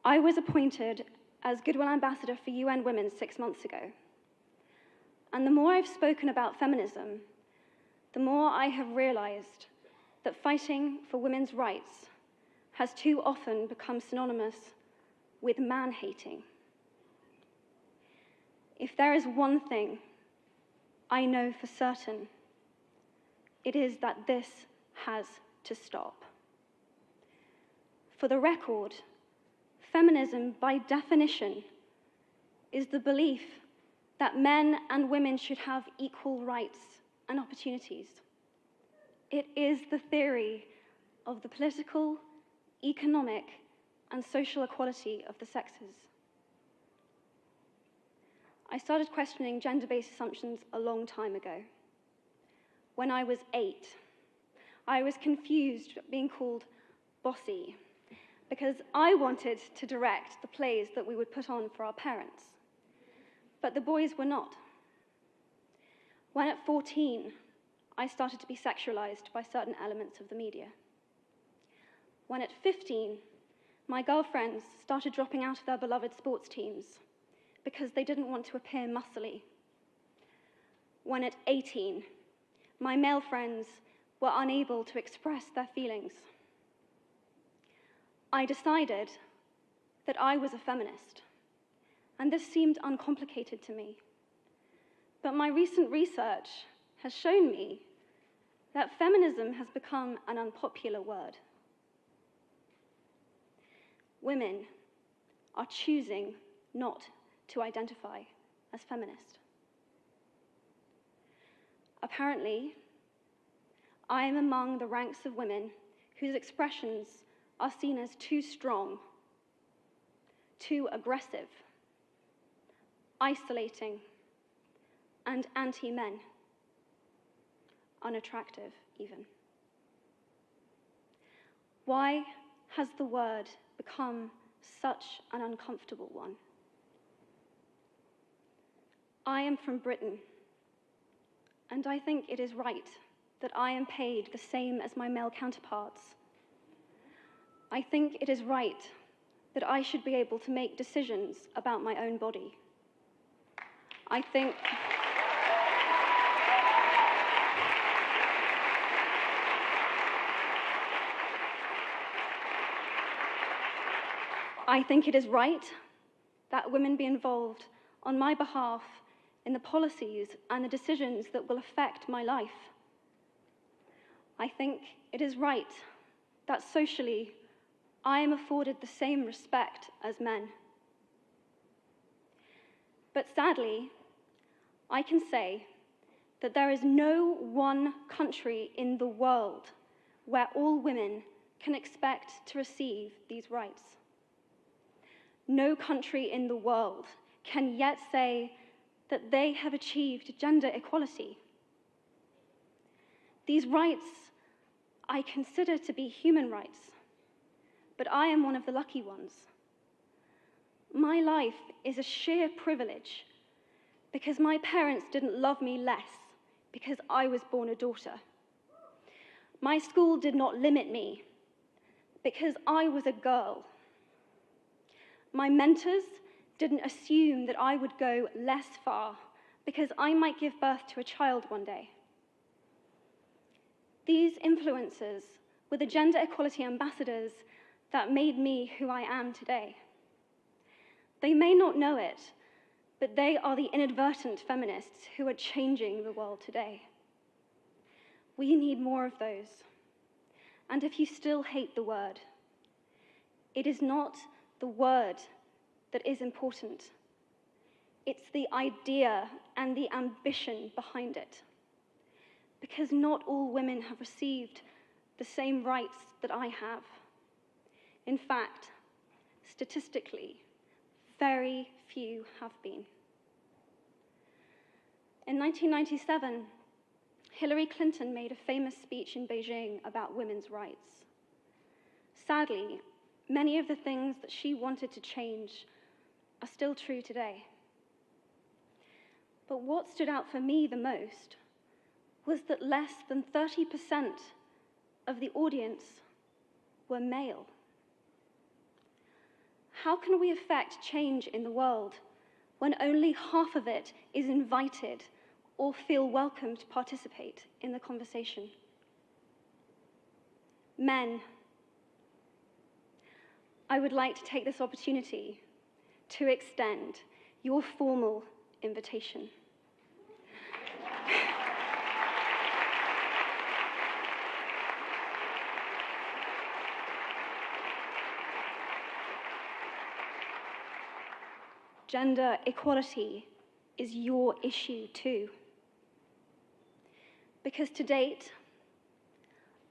I was appointed as Goodwill Ambassador for UN Women 6 months ago. And the more I've spoken about feminism, the more I have realized that fighting for women's rights has too often become synonymous with man-hating. If there is one thing I know for certain, it is that this has to stop. For the record, feminism, by definition, is the belief that men and women should have equal rights and opportunities. It is the theory of the political, economic, and social equality of the sexes. I started questioning gender-based assumptions a long time ago. When I was 8, I was confused being called bossy because I wanted to direct the plays that we would put on for our parents, but the boys were not. When at 14, I started to be sexualized by certain elements of the media. When at 15, my girlfriends started dropping out of their beloved sports teams because they didn't want to appear muscly. When at 18, my male friends were unable to express their feelings. I decided that I was a feminist, and this seemed uncomplicated to me. But my recent research has shown me that feminism has become an unpopular word. Women are choosing not to identify as feminist. Apparently, I am among the ranks of women whose expressions are seen as too strong, too aggressive, isolating, and anti-men, unattractive even. Why has the word become such an uncomfortable one? I am from Britain, and I think it is right that I am paid the same as my male counterparts. I think it is right that I should be able to make decisions about my own body. I think it is right that women be involved on my behalf in the policies and the decisions that will affect my life. I think it is right that socially I am afforded the same respect as men. But sadly, I can say that there is no one country in the world where all women can expect to receive these rights. No country in the world can yet say that they have achieved gender equality. These rights I consider to be human rights, but I am one of the lucky ones. My life is a sheer privilege because my parents didn't love me less because I was born a daughter. My school did not limit me because I was a girl. My mentors didn't assume that I would go less far because I might give birth to a child one day. These influences were the gender equality ambassadors that made me who I am today. They may not know it, but they are the inadvertent feminists who are changing the world today. We need more of those. And if you still hate the word, it is not the word that is important. It's the idea and the ambition behind it. Because not all women have received the same rights that I have. In fact, statistically, very few have been. In 1997, Hillary Clinton made a famous speech in Beijing about women's rights. Sadly, many of the things that she wanted to change are still true today. But what stood out for me the most was that less than 30% of the audience were male. How can we affect change in the world when only half of it is invited or feel welcome to participate in the conversation? Men, I would like to take this opportunity to extend your formal invitation. Gender equality is your issue too. Because to date,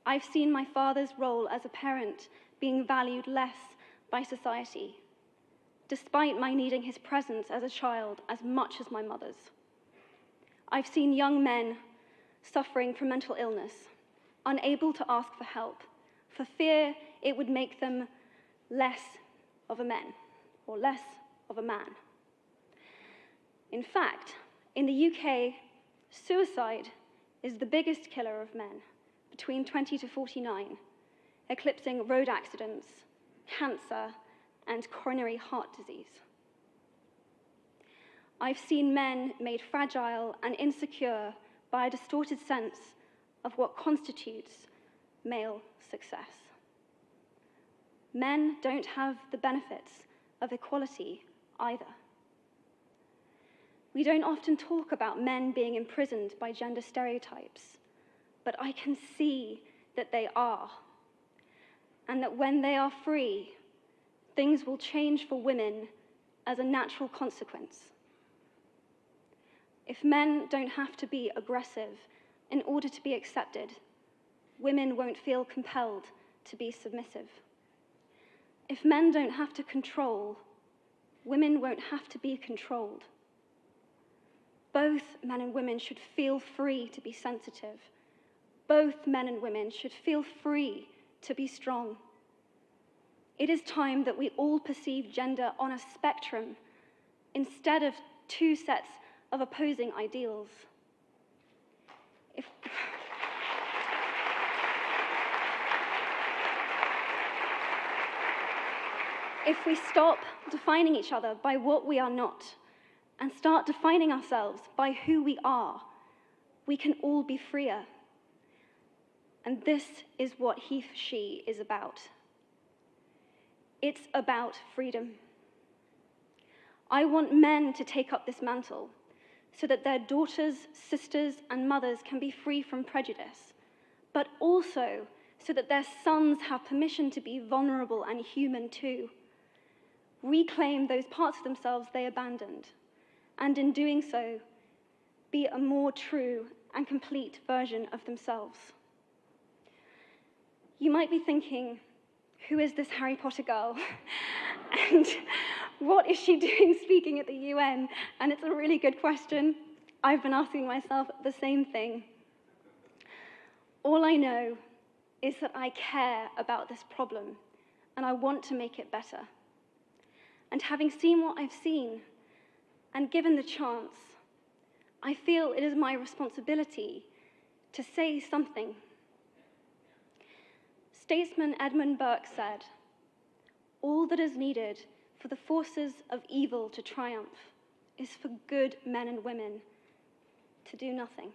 I've seen my father's role as a parent being valued less by society, despite my needing his presence as a child as much as my mother's. I've seen young men suffering from mental illness, unable to ask for help, for fear it would make them less of a man or less of a man. In fact, in the UK, suicide is the biggest killer of men between 20 to 49, eclipsing road accidents, cancer, and coronary heart disease. I've seen men made fragile and insecure by a distorted sense of what constitutes male success. Men don't have the benefits of equality either. We don't often talk about men being imprisoned by gender stereotypes, but I can see that they are, and that when they are free, things will change for women as a natural consequence. If men don't have to be aggressive in order to be accepted, women won't feel compelled to be submissive. If men don't have to control, women won't have to be controlled. Both men and women should feel free to be sensitive. Both men and women should feel free to be strong. It is time that we all perceive gender on a spectrum instead of two sets of opposing ideals. If we stop defining each other by what we are not and start defining ourselves by who we are, we can all be freer. And this is what he, she is about. It's about freedom. I want men to take up this mantle so that their daughters, sisters, and mothers can be free from prejudice, but also so that their sons have permission to be vulnerable and human too. Reclaim those parts of themselves they abandoned, and in doing so, be a more true and complete version of themselves. You might be thinking, who is this Harry Potter girl? And what is she doing speaking at the UN? And it's a really good question. I've been asking myself the same thing. All I know is that I care about this problem, and I want to make it better. And having seen what I've seen, and given the chance, I feel it is my responsibility to say something. Statesman Edmund Burke said, "All that is needed for the forces of evil to triumph is for good men and women to do nothing."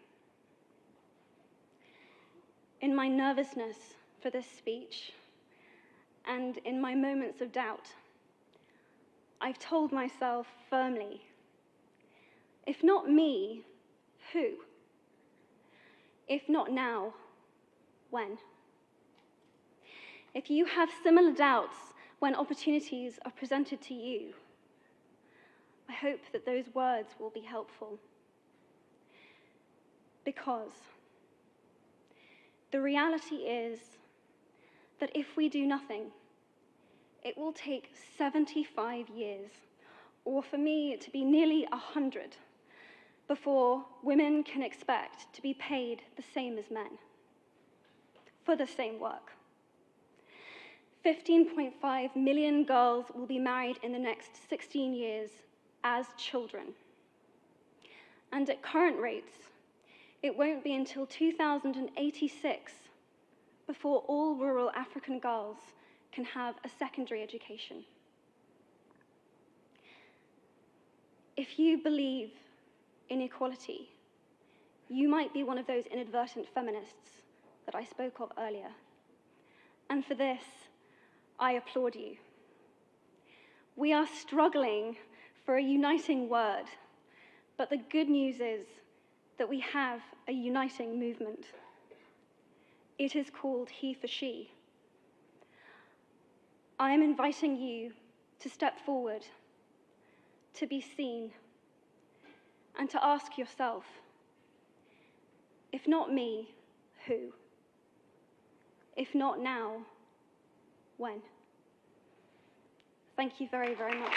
In my nervousness for this speech, and in my moments of doubt, I've told myself firmly, if not me, who? If not now, when? If you have similar doubts when opportunities are presented to you, I hope that those words will be helpful. Because the reality is that if we do nothing, it will take 75 years, or for me to be nearly 100, before women can expect to be paid the same as men for the same work. 15.5 million girls will be married in the next 16 years as children. And at current rates, it won't be until 2086 before all rural African girls can have a secondary education. If you believe in equality, you might be one of those inadvertent feminists that I spoke of earlier. And for this, I applaud you. We are struggling for a uniting word, but the good news is that we have a uniting movement. It is called He for She. I am inviting you to step forward, to be seen, and to ask yourself, if not me, who? If not now, when? Thank you very, very much.